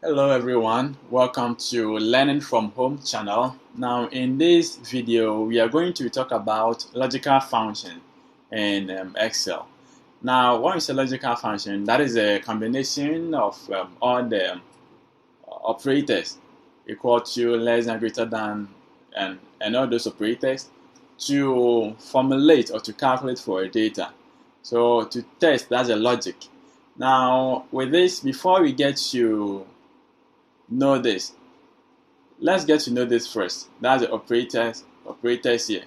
Hello everyone, welcome to Learning from Home channel. Now in this video we are going to talk about logical function in Excel. Now what is a logical function? That is a combination of all the operators equal to, less than, greater than, and all those operators to formulate or to calculate for a data. So to test, that's a logic. Now with this, before we get to know this, let's get to know this first. That's the operators here.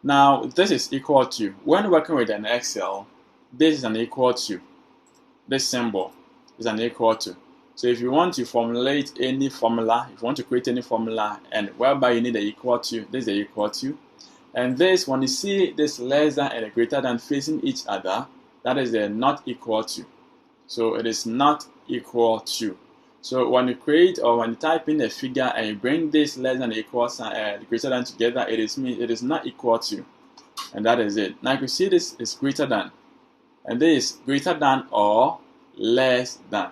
Now this is equal to, when working with an Excel, this is an equal to, this symbol is an equal to. So if you want to formulate any formula, if you want to create any formula and whereby you need a equal to, this is the equal to. And this, when you see this less than and a greater than facing each other, that is a not equal to. So it is not equal to. So when you create or when you type in a figure and you bring this less than equal sign, greater than together, it is not equal to, and that is it. Now you can see this is greater than, and this is greater than or less than.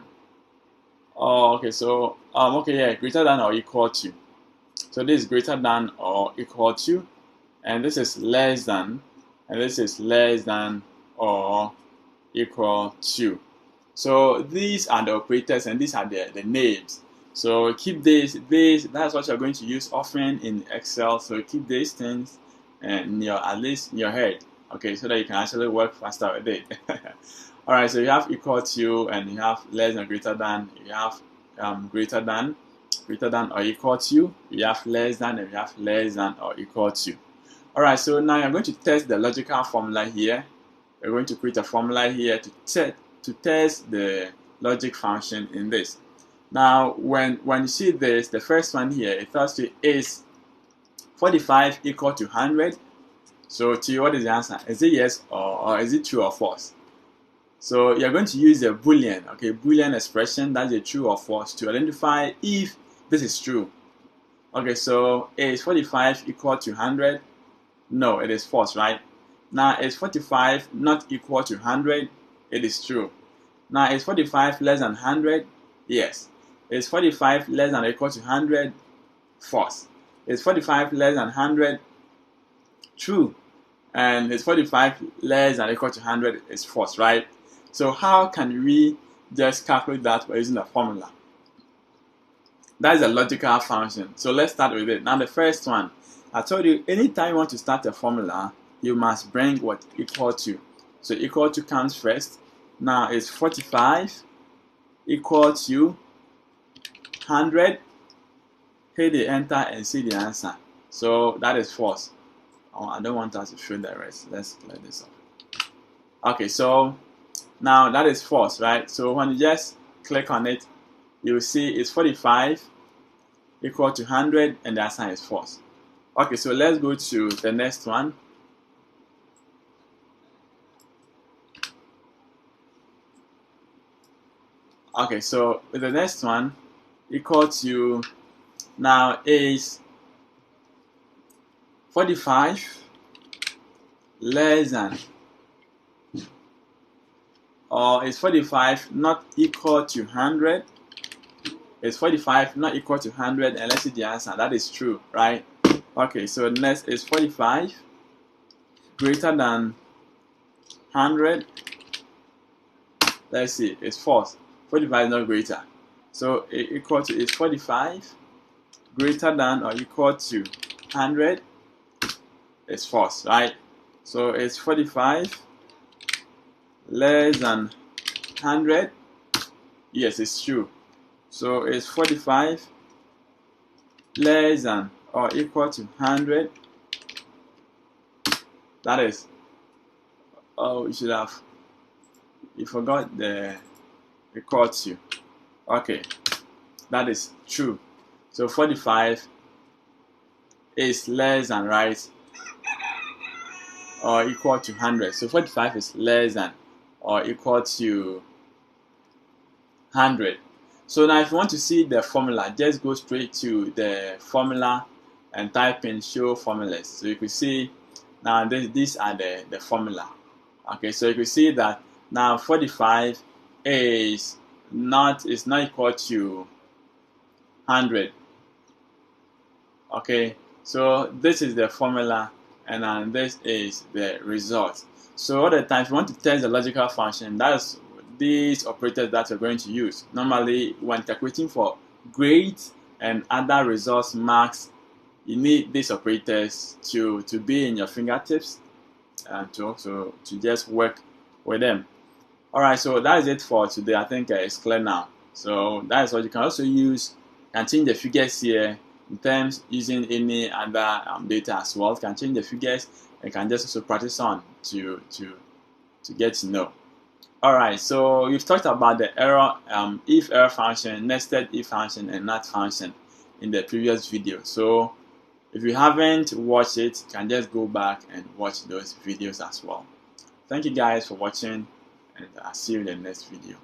Oh, okay. So greater than or equal to. So this is greater than or equal to, and this is less than, and this is less than or equal to. So these are the operators and these are the names. So keep this, that's what you're going to use often in Excel. So keep these things in at least in your head, okay, so that you can actually work faster with it. Alright, so you have equal to, and you have less than, greater than, you have greater than or equal to, you have less than, and you have less than or equal to. Alright, so now you're going to test the logical formula here. We're going to create a formula here to test the logic function in this. Now, when you see this, the first one here, it tells you is 45 equal to 100. So to you, what is the answer? Is it yes or is it true or false? So you're going to use a Boolean, okay, Boolean expression, that's a true or false, to identify if this is true. Okay, so is 45 equal to 100? No, it is false, right? Now, is 45 not equal to 100? It is true. Now, is 45 less than 100? Yes. Is 45 less than or equal to 100? False. Is 45 less than 100? True. And is 45 less than or equal to 100 is false, right? So how can we just calculate that by using a formula? That is a logical function. So let's start with it. Now the first one, I told you anytime you want to start a formula, you must bring what? Equal to. So equal to comes first. Now it's 45 equal to 100. Hit the enter and see the answer. So that is false. Oh, I don't want us to show the rest. Let's clear this off. Okay, so now that is false, right? So when you just click on it, you will see it's 45 equal to 100 and the answer is false. Okay, so let's go to the next one. Okay, so the next one equal to, now is 45 less than, or is 45 not equal to 100? Is 45 not equal to 100? And let's see the answer. That is true, right? Okay, so next is 45 greater than 100. Let's see, it's false. 45 is not greater. So equal to is 45 greater than or equal to 100 is false, right? So it's 45 less than 100. Yes, it's true. So it's 45 less than or equal to 100. That is, oh, you forgot the equal to. Okay, that is true. So 45 is less than, right, or equal to 100. So 45 is less than or equal to 100. So now if you want to see the formula, just go straight to the formula and type in show formulas. So you can see now these are the formula. Okay, so you can see that now 45 is is not equal to 100. Okay, so this is the formula, and then this is the result. So all the time, if you want to test the logical function, that's these operators that you're going to use. Normally, when calculating for grades and other results marks, you need these operators to be in your fingertips and to just work with them. Alright, so that is it for today. I think it's clear now. So that is what you can also use and change the figures here in terms using any other data as well. You can change the figures and can just also practice on to get to know. Alright, so we've talked about the if error function, nested if function, and NOT function in the previous video. So if you haven't watched it, you can just go back and watch those videos as well. Thank you guys for watching, and I'll see you in the next video.